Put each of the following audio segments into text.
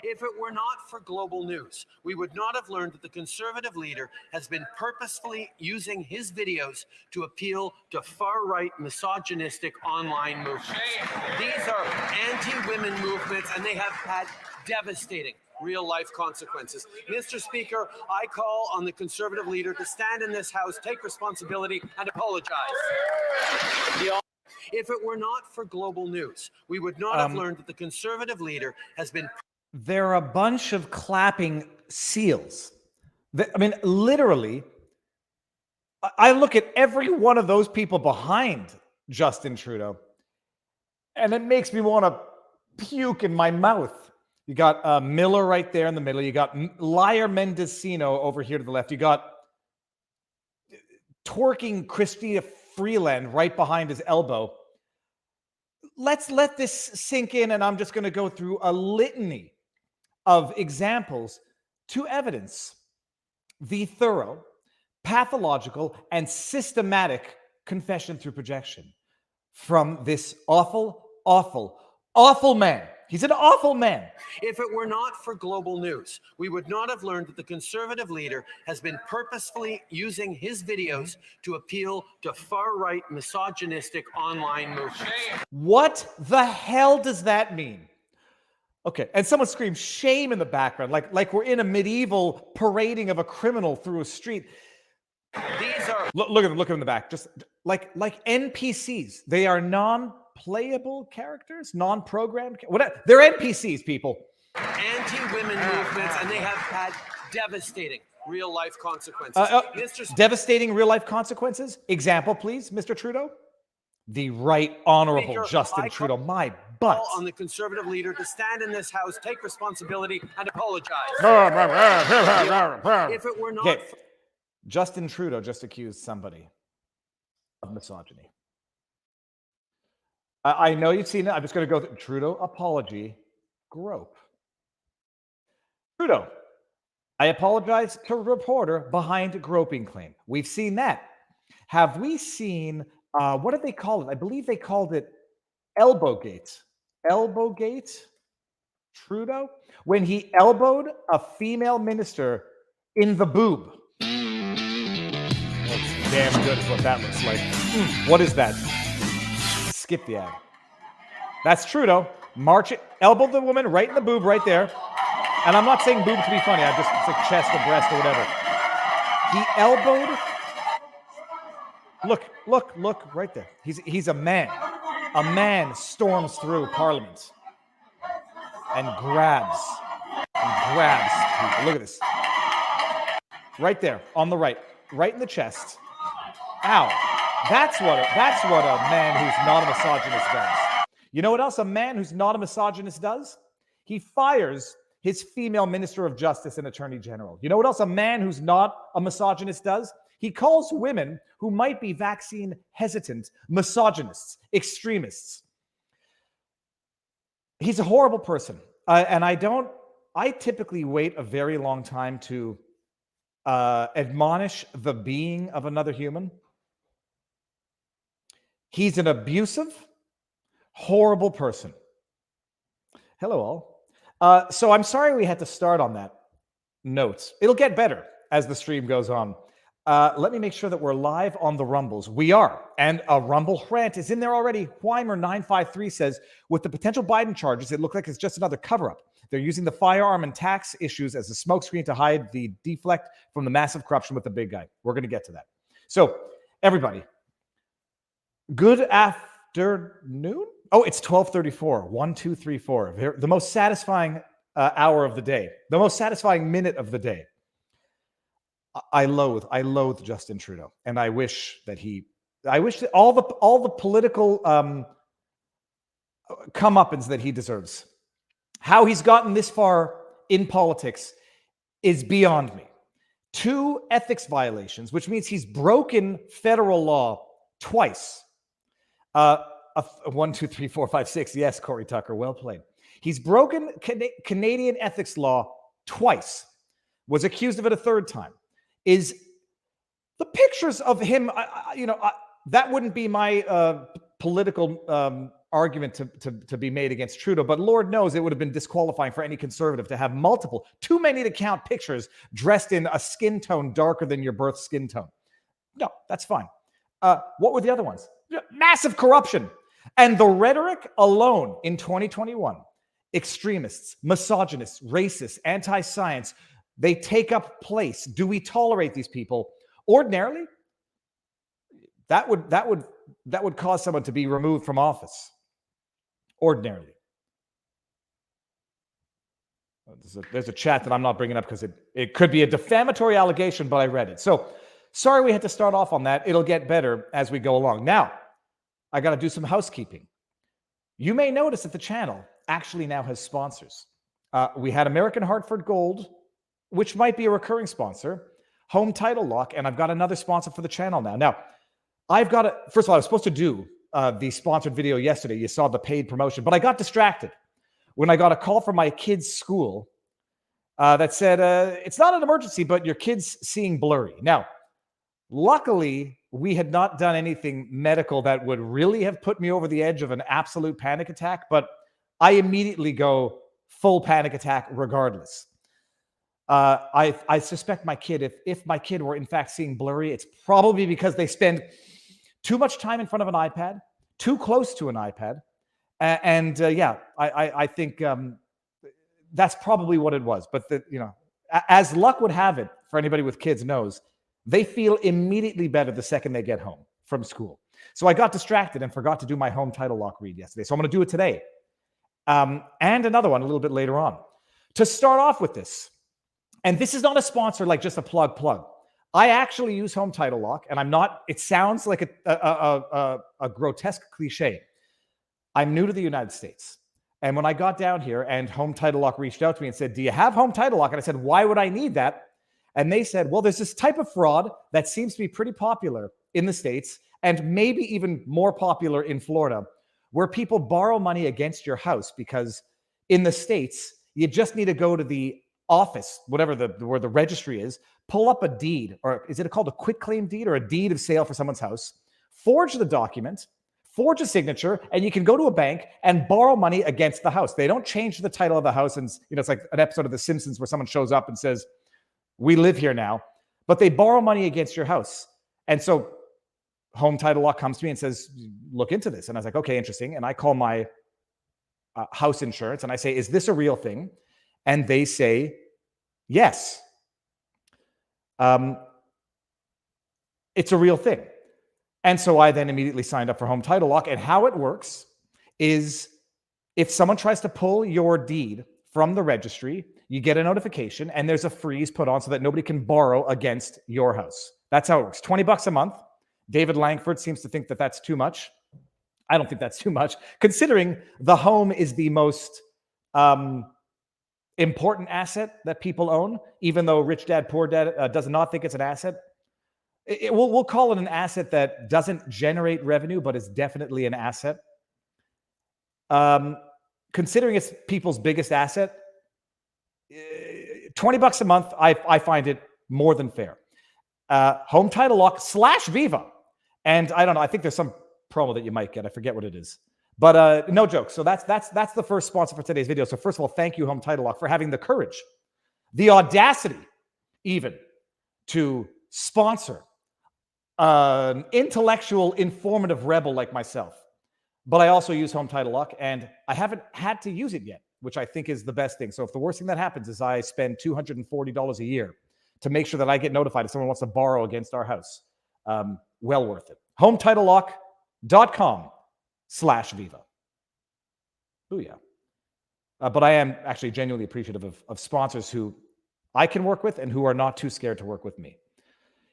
If it were not for global news, we would not have learned that the Conservative leader has been purposefully using his videos to appeal to far-right misogynistic online movements. These are anti-women movements, and they have had devastating real-life consequences. Mr. Speaker, I call on the Conservative leader to stand in this House, take responsibility, and apologize. If it were not for global news, we would not have learned that the Conservative leader has been... There are a bunch of clapping seals. I mean, literally, I look at every one of those people behind Justin Trudeau, and it makes me want to puke in my mouth. You got Miller right there in the middle. You got Liar Mendocino over here to the left. You got twerking Christina Freeland right behind his elbow. Let's let this sink in, and I'm just going to go through a litany of examples to evidence the thorough, pathological, and systematic confession through projection from this awful, awful, awful man. He's an awful man. If it were not for global news, we would not have learned that the Conservative leader has been purposefully using his videos to appeal to far-right misogynistic online movements. What the hell does that mean? Okay, and someone screams shame in the background, like we're in a medieval parading of a criminal through a street. These are... Look at them in the back, just like NPCs. They are non-playable characters, non-programmed. Whatever. They're NPCs, people. Anti-women movements, and they have had devastating real-life consequences. Devastating real-life consequences? Example, please, Mr. Trudeau? The Right Honourable Speaker, Justin Trudeau. My butt. On the Conservative leader to stand in this House, take responsibility, and apologize. If it were not... Okay. Justin Trudeau just accused somebody of misogyny. I know you've seen it. I'm just going to go through Trudeau apology, grope. Trudeau, I apologize to reporter behind groping claim. We've seen that. Have we seen, what did they call it? I believe they called it Elbowgate. Elbowgate? Trudeau? When he elbowed a female minister in the boob. Looks damn good is what that looks like. What is that? Skip the ad. That's Trudeau. March it, elbowed the woman right in the boob right there. And I'm not saying boob to be funny. I just, it's like chest or breast or whatever. He elbowed. Look right there. He's a man. A man storms through Parliament and grabs people. Look at this. Right there on the right in the chest. Ow. That's what a man who's not a misogynist does. You know what else a man who's not a misogynist does? He fires his female Minister of Justice and Attorney General. You know what else a man who's not a misogynist does? He calls women who might be vaccine hesitant misogynists, extremists. He's a horrible person. And I typically wait a very long time to admonish the being of another human. He's an abusive, horrible person. Hello, all. So I'm sorry we had to start on that note. It'll get better as the stream goes on. Let me make sure that we're live on the Rumbles. We are. And a Rumble rant is in there already. Weimer953 says, with the potential Biden charges, it looks like it's just another cover-up. They're using the firearm and tax issues as a smokescreen to hide the deflect from the massive corruption with the big guy. We're going to get to that. So, everybody, good afternoon? Oh, it's 12:34. 1, 2, 3, 4. The most satisfying hour of the day. The most satisfying minute of the day. I loathe Justin Trudeau, and I wish that all the political comeuppance that he deserves. How he's gotten this far in politics is beyond me. 2 ethics violations, which means he's broken federal law twice. 1, 2, 3, 4, 5, 6. Yes, Corey Tucker, well played. He's broken Canadian ethics law twice. Was accused of it a third time. Is the pictures of him, that wouldn't be my political argument to be made against Trudeau, but Lord knows it would have been disqualifying for any conservative to have multiple, too many to count, pictures dressed in a skin tone darker than your birth skin tone. No, that's fine. What were the other ones? Massive corruption. And the rhetoric alone in 2021, extremists, misogynists, racists, anti-science, they take up place. Do we tolerate these people? Ordinarily, that would cause someone to be removed from office. Ordinarily. There's a chat that I'm not bringing up because it could be a defamatory allegation, but I read it. So sorry we had to start off on that. It'll get better as we go along. Now, I got to do some housekeeping. You may notice that the channel actually now has sponsors. We had American Hartford Gold, which might be a recurring sponsor, Home Title Lock, and I've got another sponsor for the channel now. Now, first of all, I was supposed to do the sponsored video yesterday. You saw the paid promotion, but I got distracted when I got a call from my kid's school that said, it's not an emergency, but your kid's seeing blurry. Now, luckily, we had not done anything medical that would really have put me over the edge of an absolute panic attack, but I immediately go full panic attack regardless. I suspect my kid, if my kid were in fact seeing blurry, it's probably because they spend too much time in front of an iPad, too close to an iPad. I think that's probably what it was. But as luck would have it, for anybody with kids knows, they feel immediately better the second they get home from school. So I got distracted and forgot to do my Home Title Lock read yesterday. So I'm going to do it today. And another one a little bit later on. To start off with this, and this is not a sponsor, like just a plug. I actually use Home Title Lock, and I'm not, it sounds like a grotesque cliche. I'm new to the United States. And when I got down here and Home Title Lock reached out to me and said, do you have Home Title Lock? And I said, why would I need that? And they said, well, there's this type of fraud that seems to be pretty popular in the States and maybe even more popular in Florida, where people borrow money against your house because in the States, you just need to go to the office, whatever where the registry is, pull up a deed, or is it called a quitclaim deed or a deed of sale for someone's house, forge the document, forge a signature, and you can go to a bank and borrow money against the house. They don't change the title of the house. And it's like an episode of The Simpsons where someone shows up and says, we live here now, but they borrow money against your house. And so Home Title Lock comes to me and says, look into this. And I was like, okay, interesting. And I call my house insurance and I say, is this a real thing? And they say, yes. It's a real thing. And so I then immediately signed up for Home Title Lock. And how it works is if someone tries to pull your deed from the registry, you get a notification and there's a freeze put on so that nobody can borrow against your house. That's how it works. $20 a month. David Langford seems to think that that's too much. I don't think that's too much, considering the home is the most important asset that people own, even though Rich Dad, Poor Dad does not think it's an asset. We'll call it an asset that doesn't generate revenue, but is definitely an asset. Considering it's people's biggest asset, $20 a month, I find it more than fair. Home Title Lock / Viva. And I don't know, I think there's some promo that you might get. I forget what it is. But no joke. So that's the first sponsor for today's video. So first of all, thank you, Home Title Lock, for having the courage, the audacity, even to sponsor an intellectual, informative rebel like myself. But I also use Home Title Lock, and I haven't had to use it yet, which I think is the best thing. So if the worst thing that happens is I spend $240 a year to make sure that I get notified if someone wants to borrow against our house, well worth it. HometitleLock.com /Viva. Booyah. But I am actually genuinely appreciative of sponsors who I can work with and who are not too scared to work with me.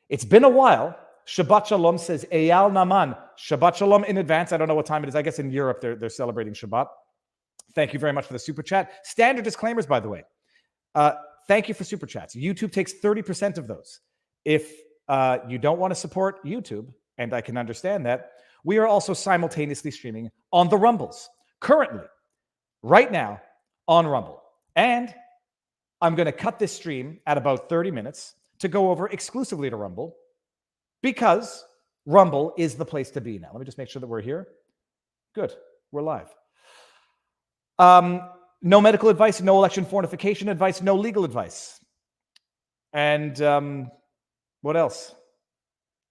It's been a while. Shabbat Shalom says Eyal Naman. Shabbat Shalom in advance. I don't know what time it is. I guess in Europe they're celebrating Shabbat. Thank you very much for the super chat. Standard disclaimers, by the way. Thank you for super chats. YouTube takes 30% of those. If you don't want to support YouTube, and I can understand that, we are also simultaneously streaming on the Rumbles. Currently, right now, on Rumble. And I'm going to cut this stream at about 30 minutes to go over exclusively to Rumble, because Rumble is the place to be now. Let me just make sure that we're here. Good. We're live. No medical advice, no election fortification advice, no legal advice. And what else?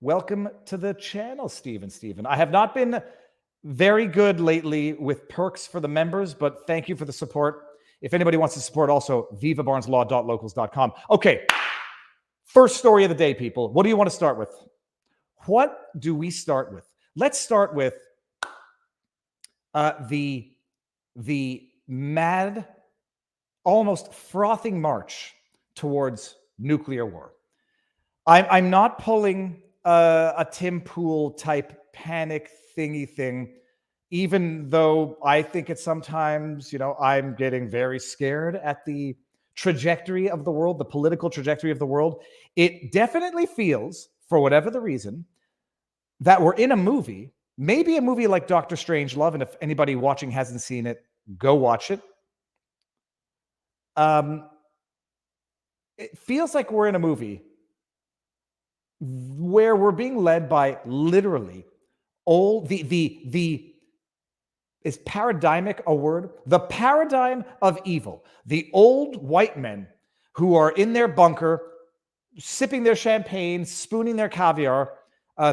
Welcome to the channel, Stephen. I have not been very good lately with perks for the members, but thank you for the support. If anybody wants to support, also, vivabarneslaw.locals.com. Okay, first story of the day, people. What do you want to start with? What do we start with? Let's start with the mad, almost frothing march towards nuclear war. I'm not pulling a Tim Pool type panic thingy thing, even though I think it's sometimes, I'm getting very scared at the trajectory of the world, the political trajectory of the world. It definitely feels, for whatever the reason, that we're in a movie, maybe a movie like Doctor Strangelove, and if anybody watching hasn't seen it, go watch it. It feels like we're in a movie where we're being led by literally is paradigmic a word? The paradigm of evil. The old white men who are in their bunker, sipping their champagne, spooning their caviar.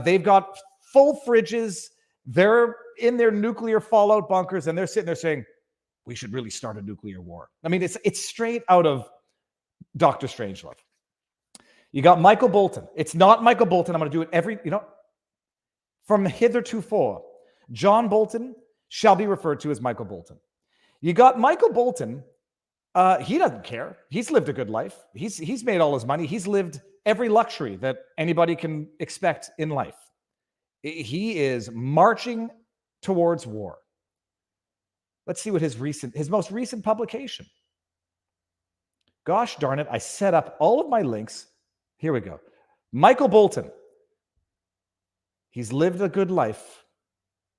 They've got full fridges. They're in their nuclear fallout bunkers, and they're sitting there saying, we should really start a nuclear war. I mean, it's straight out of Doctor Strangelove. You got Michael Bolton. It's not Michael Bolton. I'm going to do it from hitherto, John Bolton shall be referred to as Michael Bolton. You got Michael Bolton. He doesn't care. He's lived a good life. He's made all his money. He's lived every luxury that anybody can expect in life. He is marching towards war. Let's see what his most recent publication. Gosh darn it, I set up all of my links. Here we go. Michael Bolton. He's lived a good life.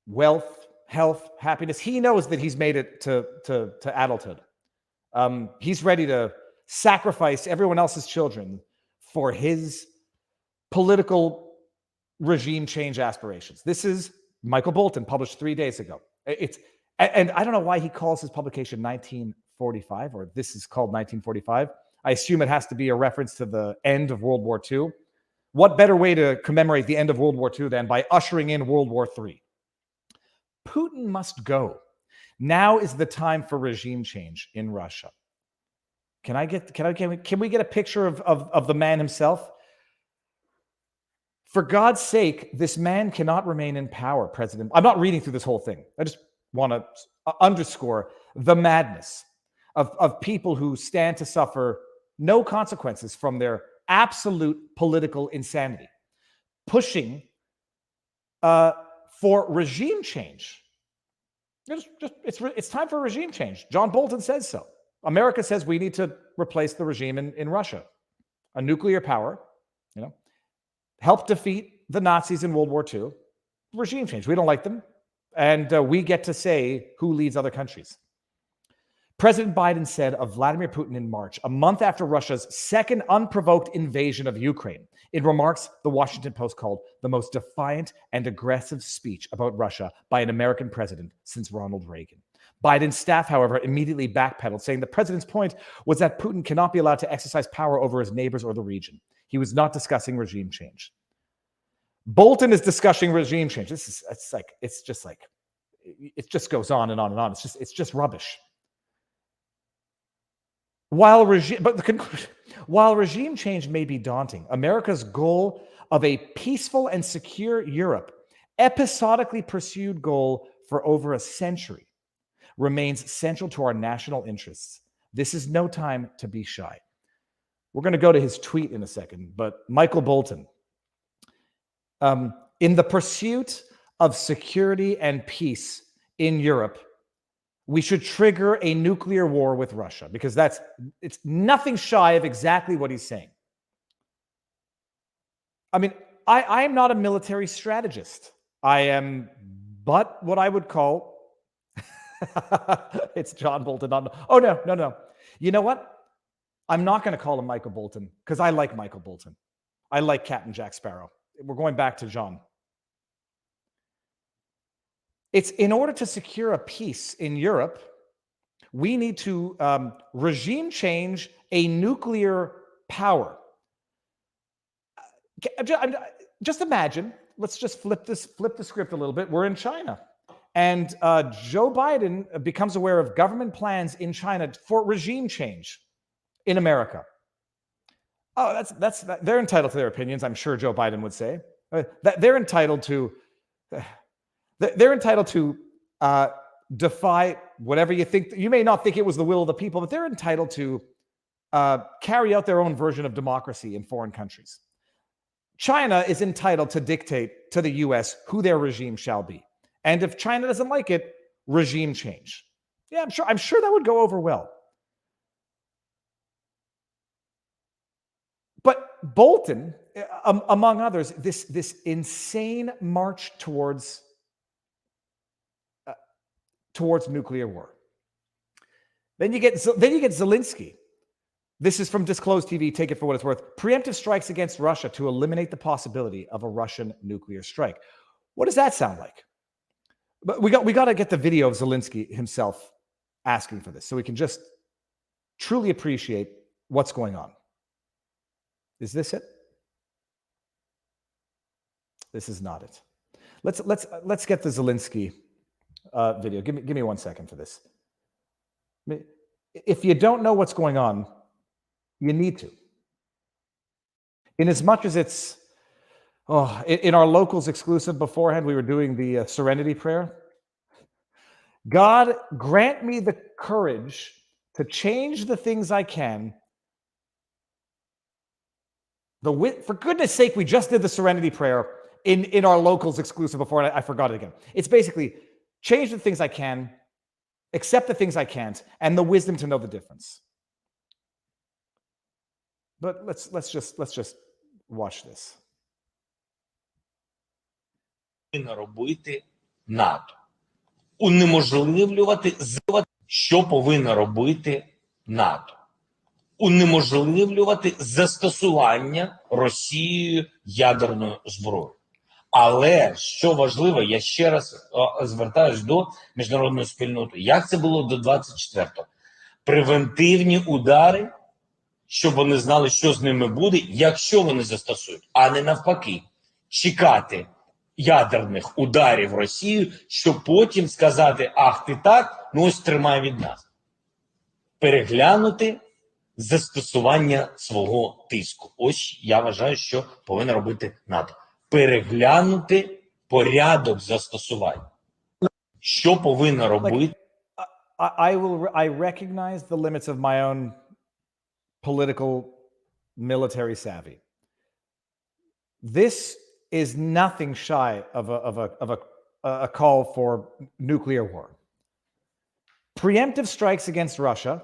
Wealth, health, happiness. He knows that he's made it to adulthood. He's ready to sacrifice everyone else's children for his political regime change aspirations. This is Michael Bolton, published 3 days ago. And I don't know why he calls his publication 1945, or this is called 1945. I assume it has to be a reference to the end of World War II. What better way to commemorate the end of World War II than by ushering in World War III? Putin must go. Now is the time for regime change in Russia. Can we get a picture of the man himself? For God's sake, this man cannot remain in power, President. I'm not reading through this whole thing. I just want to underscore the madness of people who stand to suffer no consequences from their absolute political insanity, pushing for regime change. It's time for regime change. John Bolton says so. America says we need to replace the regime in Russia, a nuclear power, help defeat the Nazis in World War II. Regime change. We don't like them, and we get to say who leads other countries. President Biden said of Vladimir Putin in March, a month after Russia's second unprovoked invasion of Ukraine, in remarks the Washington Post called the most defiant and aggressive speech about Russia by an American president since Ronald Reagan. Biden's staff, however, immediately backpedaled, saying the president's point was that Putin cannot be allowed to exercise power over his neighbors or the region. He was not discussing regime change. Bolton is discussing regime change. It just goes on and on and on. It's just rubbish. While regime change may be daunting, America's goal of a peaceful and secure Europe, episodically pursued goal for over a century, remains central to our national interests. This is no time to be shy. We're going to go to his tweet in a second, but Michael Bolton, in the pursuit of security and peace in Europe, we should trigger a nuclear war with Russia, because it's nothing shy of exactly what he's saying. I mean, I am not a military strategist. I am but what I would call it's John Bolton. Oh, no. You know what? I'm not going to call him Michael Bolton, because I like Michael Bolton. I like Captain Jack Sparrow. We're going back to John. It's in order to secure a peace in Europe, we need to regime change a nuclear power. Just imagine, let's just flip the script a little bit. We're in China. And Joe Biden becomes aware of government plans in China for regime change in America. Oh, they're entitled to their opinions, I'm sure Joe Biden would say. They're entitled to defy whatever you think. You may not think it was the will of the people, but they're entitled to carry out their own version of democracy in foreign countries. China is entitled to dictate to the US who their regime shall be. And if China doesn't like it, regime change. Yeah, I'm sure that would go over well. But Bolton, among others, this insane march towards nuclear war. Then you get Zelensky. This is from Disclosed TV. Take it for what it's worth. Preemptive strikes against Russia to eliminate the possibility of a Russian nuclear strike. What does that sound like? But we got to get the video of Zelensky himself asking for this, so we can just truly appreciate what's going on. Is this it? This is not it. Let's get the Zelensky video. Give me 1 second for this. If you don't know what's going on, you need to. In as much as it's in our locals exclusive beforehand, we were doing the Serenity Prayer. God, grant me the courage to change the things I can. For goodness sake, we just did the Serenity Prayer in our locals exclusive before, and I forgot it again. It's basically change the things I can, accept the things I can't, and the wisdom to know the difference. But let's just watch this. Робити НАТО. Унеможливлювати, що повинно робити НАТО. Унеможливлювати застосування Росією ядерної зброї. Але, що важливо, я ще раз звертаюсь до міжнародної спільноти. Як це було до 24-го? Превентивні удари, щоб вони знали, що з ними буде, якщо вони застосують, а не навпаки. Чекати ядерних ударів Росію, щоб потім сказати, ах, ти так, ну ось тримай від нас. Переглянути застосування свого тиску. Ось я вважаю, що повинна робити НАТО. Переглянути порядок застосування. Що повинна робити? I recognize the limits of my own political military savvy. This is nothing shy of a call for nuclear war. Preemptive strikes against Russia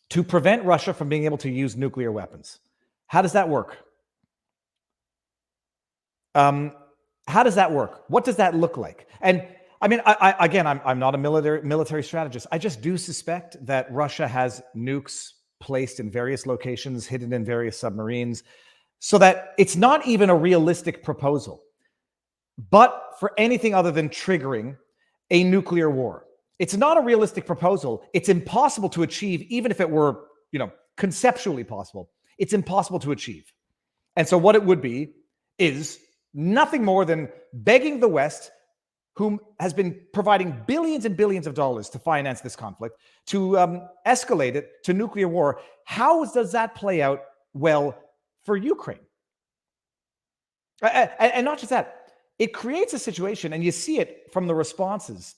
to prevent Russia from being able to use nuclear weapons. How does that work? How does that work? What does that look like? And I mean, I'm not a military strategist. I just do suspect that Russia has nukes placed in various locations, hidden in various submarines, so that it's not even a realistic proposal, but for anything other than triggering a nuclear war. It's not a realistic proposal. It's impossible to achieve, even if it were, conceptually possible. It's impossible to achieve. And so what it would be is nothing more than begging the West, whom has been providing billions and billions of dollars to finance this conflict, to escalate it to nuclear war. How does that play out well for Ukraine? And not just that, it creates a situation, and you see it from the responses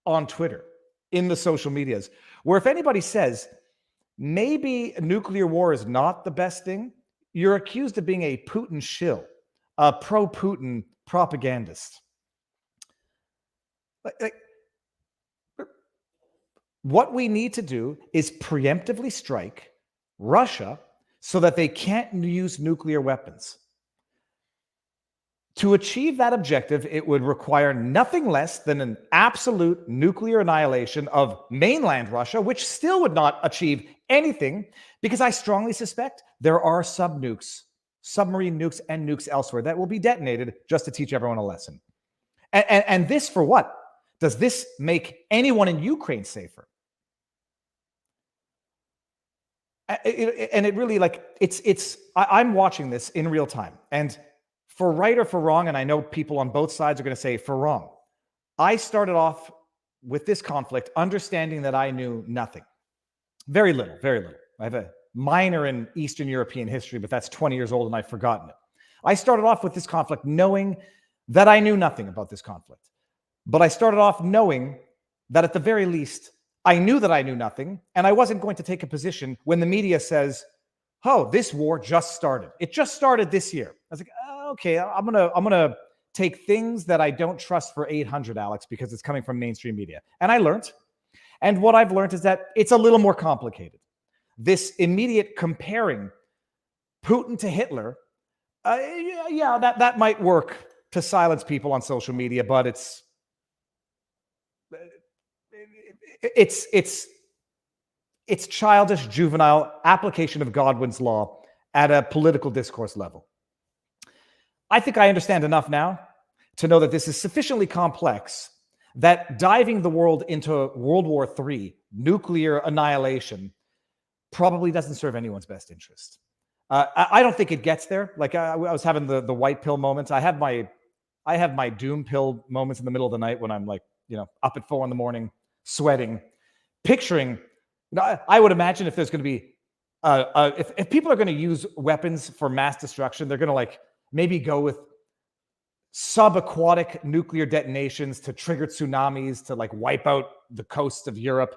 on Twitter, in the social medias, where if anybody says, maybe nuclear war is not the best thing, you're accused of being a Putin shill, a pro-Putin propagandist. What we need to do is preemptively strike Russia so that they can't use nuclear weapons. To achieve that objective, it would require nothing less than an absolute nuclear annihilation of mainland Russia, which still would not achieve anything, because I strongly suspect there are submarine nukes and nukes elsewhere that will be detonated just to teach everyone a lesson. And this for what? Does this make anyone in Ukraine safer? And it really, like, I'm watching this in real time. And for right or for wrong, and I know people on both sides are going to say for wrong, I started off with this conflict understanding that I knew nothing. Very little, very little. I have a minor in Eastern European history, but that's 20 years old and I've forgotten it. I started off with this conflict knowing that I knew nothing about this conflict. But I started off knowing that at the very least, I knew that I knew nothing, and I wasn't going to take a position when the media says, "Oh, this war just started. It just started this year." I was like, oh, "Okay, I'm gonna take things that I don't trust for 800, Alex, because it's coming from mainstream media." And I learned, and what I've learned is that it's a little more complicated. This immediate comparing Putin to Hitler, yeah, that might work to silence people on social media, but it's childish, juvenile application of Godwin's law at a political discourse level. I think I understand enough now to know that this is sufficiently complex that diving the world into World War III, nuclear annihilation, probably doesn't serve anyone's best interest. I don't think it gets there. Like I was having the white pill moments. I have my doom pill moments in the middle of the night when I'm like, up at 4 a.m, sweating, picturing. I would imagine if there's going to be, if people are going to use weapons for mass destruction, they're going to like maybe go with subaquatic nuclear detonations to trigger tsunamis to like wipe out the coast of Europe.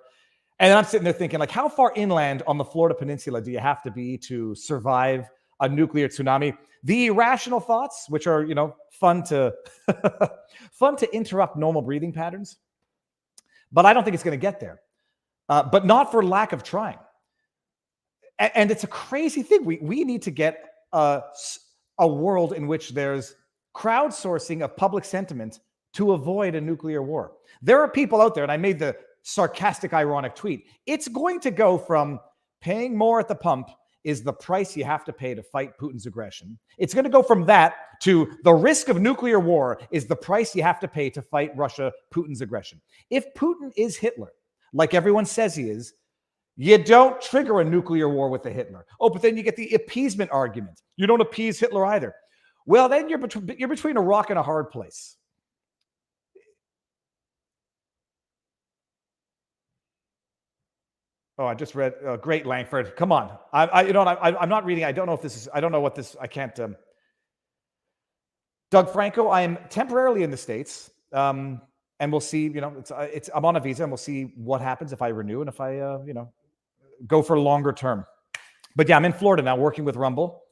And I'm sitting there thinking, like, how far inland on the Florida Peninsula do you have to be to survive a nuclear tsunami? The irrational thoughts, which are, fun to interrupt normal breathing patterns. But I don't think it's going to get there. But not for lack of trying. And it's a crazy thing. We need to get a world in which there's crowdsourcing of public sentiment to avoid a nuclear war. There are people out there, and I made the sarcastic, ironic tweet. It's going to go from paying more at the pump is the price you have to pay to fight Putin's aggression. It's going to go from that to the risk of nuclear war is the price you have to pay to fight Putin's aggression. If Putin is Hitler, like everyone says he is, you don't trigger a nuclear war with the Hitler. Oh, but then you get the appeasement argument. You don't appease Hitler either. Well, then you're between a rock and a hard place. Oh, I just read Great Langford. Come on, I'm not reading. I don't know if this is. I don't know what this. I can't. Doug Franco. I am temporarily in the States, and we'll see. I'm on a visa, and we'll see what happens if I renew and if I, go for longer term. But yeah, I'm in Florida now, working with Rumble,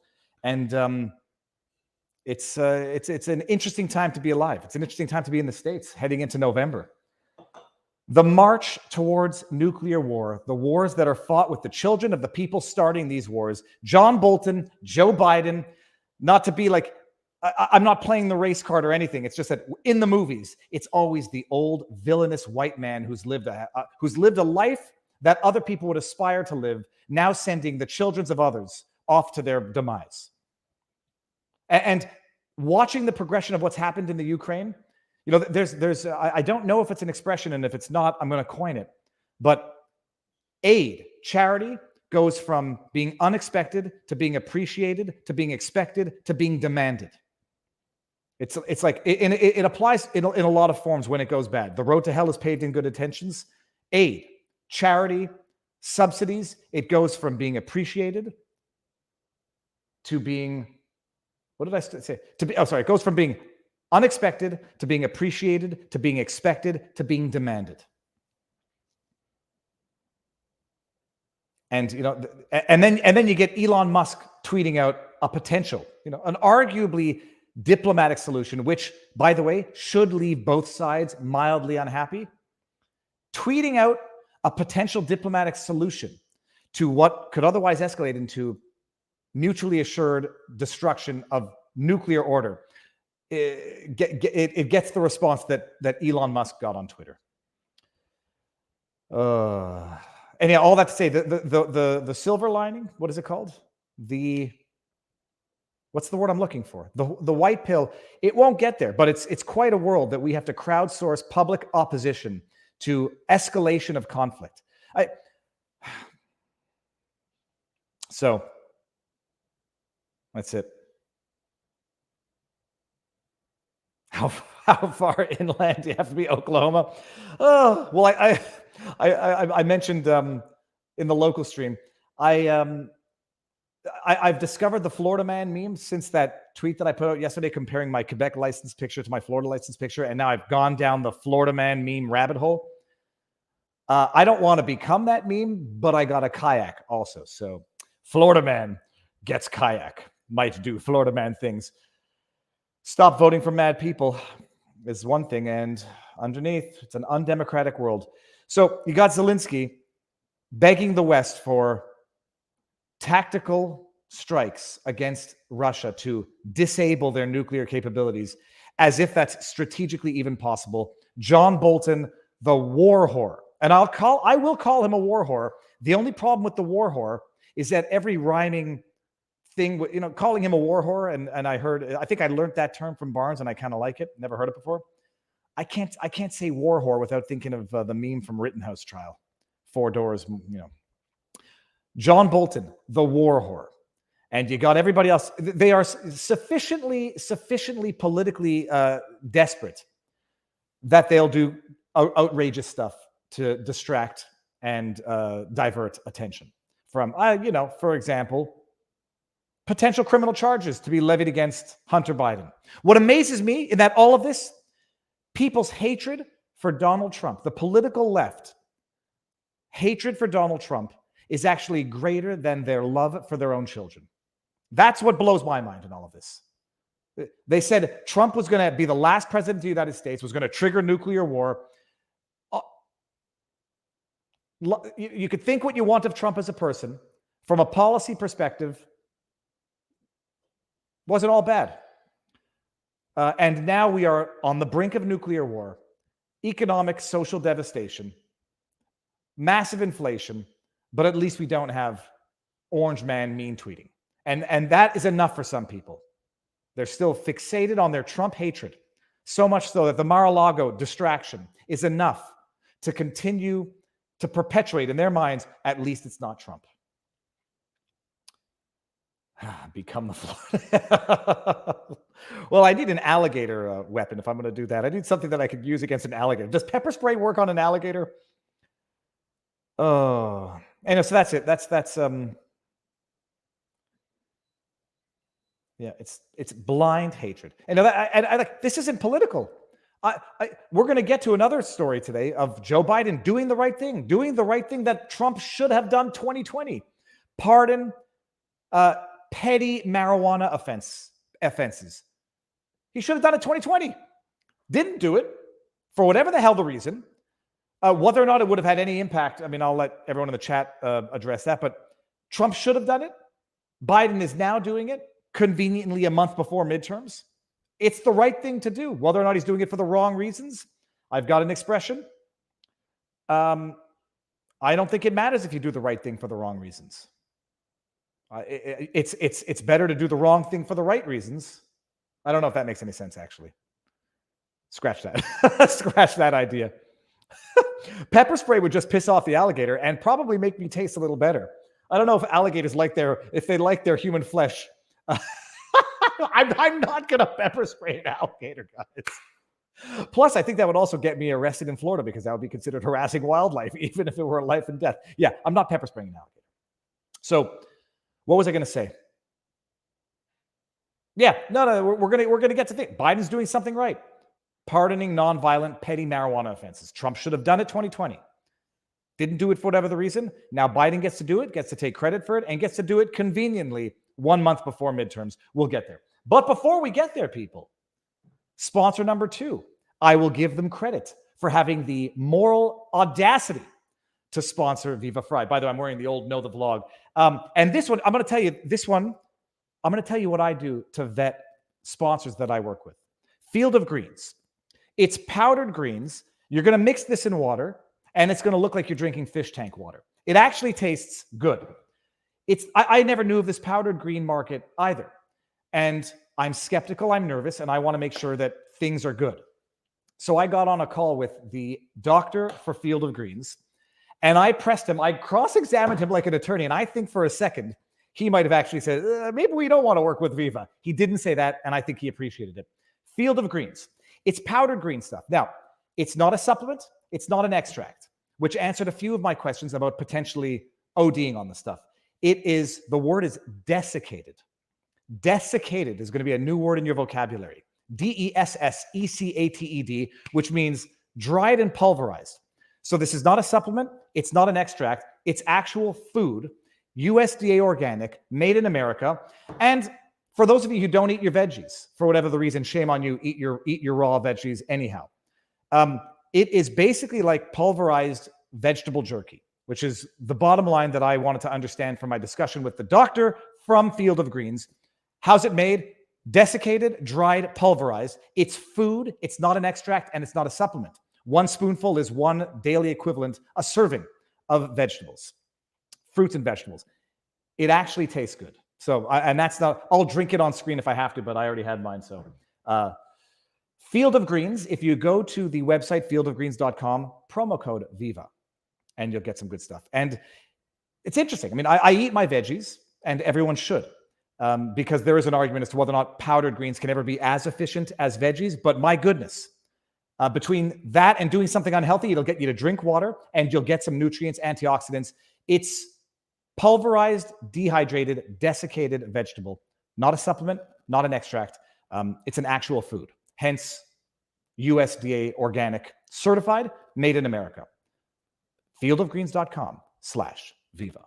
and it's an interesting time to be alive. It's an interesting time to be in the States, heading into November. The march towards nuclear war, the wars that are fought with the children of the people starting these wars, John Bolton, Joe Biden, not to be like, I'm not playing the race card or anything. It's just that in the movies, it's always the old villainous white man who's lived a life that other people would aspire to live, now sending the children of others off to their demise. And watching the progression of what's happened in the Ukraine, there's I don't know if it's an expression, and if it's not, I'm going to coin it. But aid, charity, goes from being unexpected to being appreciated to being expected to being demanded. It's like it applies in a lot of forms when it goes bad. The road to hell is paved in good intentions. Aid, charity, subsidies, it goes from being appreciated to being, what did I say? It goes from being unexpected to being appreciated to being expected to being demanded. And and then you get Elon Musk tweeting out a potential, an arguably diplomatic solution, which, by the way, should leave both sides mildly unhappy. Tweeting out a potential diplomatic solution to what could otherwise escalate into mutually assured destruction of nuclear order. It gets the response that Elon Musk got on Twitter. And yeah, all that to say, the silver lining, what is it called? What's the word I'm looking for? The white pill. It won't get there, but it's quite a world that we have to crowdsource public opposition to escalation of conflict. So that's it. How far inland do you have to be, Oklahoma? Oh, well, I mentioned in the local stream, I've discovered the Florida man meme since that tweet that I put out yesterday comparing my Quebec license picture to my Florida license picture, and now I've gone down the Florida man meme rabbit hole. I don't want to become that meme, but I got a kayak also. So Florida man gets kayak, might do Florida man things. Stop voting for mad people is one thing, and underneath, it's an undemocratic world. So you got Zelensky begging the West for tactical strikes against Russia to disable their nuclear capabilities, as if that's strategically even possible. John Bolton, the war whore. And I will call him a war whore. The only problem with the war whore is that every rhyming thing, calling him a war whore, and I think I learned that term from Barnes, and I kind of like it. Never heard it before. I can't say war whore without thinking of the meme from Rittenhouse trial. 4 doors, John Bolton, the war whore. And you got everybody else. They are sufficiently politically desperate that they'll do outrageous stuff to distract and divert attention from, for example, potential criminal charges to be levied against Hunter Biden. What amazes me in that all of this, people's hatred for Donald Trump, the political left, hatred for Donald Trump is actually greater than their love for their own children. That's what blows my mind in all of this. They said Trump was going to be the last president of the United States, was going to trigger nuclear war. You could think what you want of Trump as a person. From a policy perspective, wasn't all bad. And now we are on the brink of nuclear war, economic, social devastation, massive inflation, but at least we don't have orange man mean tweeting. And that is enough for some people. They're still fixated on their Trump hatred, so much so that the Mar-a-Lago distraction is enough to continue to perpetuate in their minds, at least it's not Trump. Become the Florida. Well, I need an alligator weapon if I'm going to do that. I need something that I could use against an alligator. Does pepper spray work on an alligator? Oh, anyway, so that's it. That's yeah, it's blind hatred. And this isn't political. We're going to get to another story today of Joe Biden doing the right thing that Trump should have done 2020. Pardon petty marijuana offenses. He should have done it 2020. Didn't do it for whatever the hell the reason. Whether or not it would have had any impact, I mean, I'll let everyone in the chat address that, but Trump should have done it. Biden is now doing it conveniently a month before midterms. It's the right thing to do. Whether or not he's doing it for the wrong reasons, I've got an expression. I don't think it matters if you do the right thing for the wrong reasons. It's better to do the wrong thing for the right reasons. I don't know if that makes any sense, actually. Scratch that. Scratch that idea. Pepper spray would just piss off the alligator and probably make me taste a little better. I don't know if alligators like their human flesh. I'm not going to pepper spray an alligator, guys. Plus, I think that would also get me arrested in Florida because that would be considered harassing wildlife, even if it were life and death. Yeah, I'm not pepper spraying an alligator. So, what was I going to say? Yeah, no, we're gonna get to think. Biden's doing something right. Pardoning nonviolent petty marijuana offenses. Trump should have done it 2020. Didn't do it for whatever the reason. Now Biden gets to do it, gets to take credit for it, and gets to do it conveniently 1 month before midterms. We'll get there. But before we get there, people, sponsor number 2, I will give them credit for having the moral audacity to sponsor Viva Frei. By the way, I'm wearing the old Know the Vlog. And this one, I'm going to tell you what I do to vet sponsors that I work with. Field of Greens. It's powdered greens. You're going to mix this in water, and it's going to look like you're drinking fish tank water. It actually tastes good. I never knew of this powdered green market either. and I'm skeptical, I'm nervous, and I want to make sure that things are good. So I got on a call with the doctor for Field of Greens, and I pressed him. I cross-examined him like an attorney, and I think for a second he might have actually said, maybe we don't want to work with Viva. He didn't say that, and I think he appreciated it. Field of Greens. It's powdered green stuff. Now, it's not a supplement. It's not an extract, which answered a few of my questions about potentially ODing on the stuff. The word is desiccated. Desiccated is going to be a new word in your vocabulary. Deseccated, which means dried and pulverized. So this is not a supplement. It's not an extract. It's actual food, USDA organic, made in America. And for those of you who don't eat your veggies, for whatever the reason, shame on you, eat your raw veggies anyhow. It is basically like pulverized vegetable jerky, which is the bottom line that I wanted to understand from my discussion with the doctor from Field of Greens. How's it made? Desiccated, dried, pulverized. It's food. It's not an extract, and it's not a supplement. 1 spoonful is 1 daily equivalent, a serving of vegetables, fruits and vegetables. It actually tastes good. So, and that's not, I'll drink it on screen if I have to, but I already had mine. So, Field of Greens, if you go to the website, fieldofgreens.com, promo code VIVA, and you'll get some good stuff. And it's interesting. I mean, I eat my veggies, and everyone should, because there is an argument as to whether or not powdered greens can ever be as efficient as veggies. But my goodness, between that and doing something unhealthy, it'll get you to drink water, and you'll get some nutrients, antioxidants. It's pulverized, dehydrated, desiccated vegetable, not a supplement, not an extract. It's an actual food. Hence, USDA organic, certified, made in America. Fieldofgreens.com/Viva.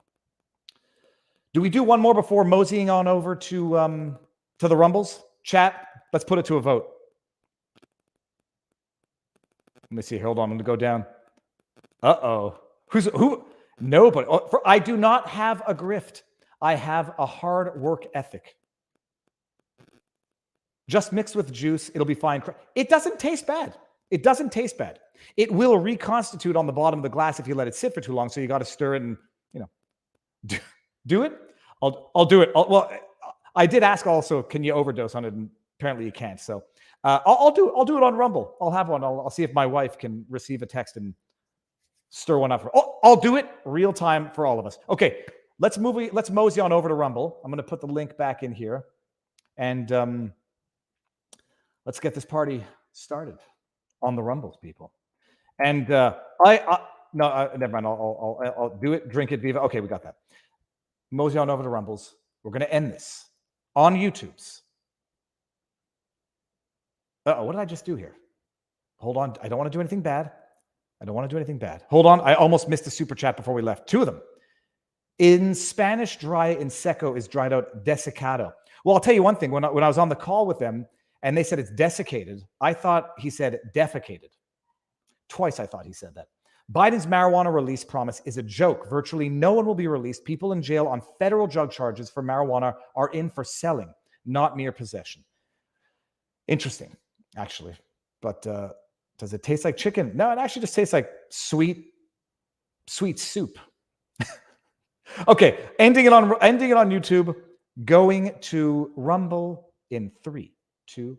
Do we do one more before moseying on over to the Rumbles? Chat, let's put it to a vote. Let me see. Hold on. I'm going to go down. Uh-oh. Who? Nobody. I do not have a grift. I have a hard work ethic. Just mixed with juice, it'll be fine. It doesn't taste bad. It doesn't taste bad. It will reconstitute on the bottom of the glass if you let it sit for too long. So you got to stir it and, do it. I'll do it. Well, I did ask also, can you overdose on it? And apparently you can't. So I'll do it on Rumble. I'll have one. I'll see if my wife can receive a text and stir one up. I'll do it real time for all of us. Okay, let's mosey on over to Rumble. I'm going to put the link back in here, and let's get this party started on the Rumbles, people. And no, never mind. I'll do it. Drink it, Viva. Okay, we got that. Mosey on over to Rumbles. We're going to end this on YouTube's. What did I just do here? Hold on. I don't want to do anything bad. Hold on. I almost missed a super chat before we left. 2 of them. In Spanish, dry in seco is dried out desicado. Well, I'll tell you one thing. When I was on the call with them and they said it's desiccated, I thought he said defecated. Twice I thought he said that. Biden's marijuana release promise is a joke. Virtually no one will be released. People in jail on federal drug charges for marijuana are in for selling, not mere possession. Interesting, actually. But does it taste like chicken? No, it actually just tastes like sweet soup. Okay, ending it on YouTube, going to Rumble in 3, 2,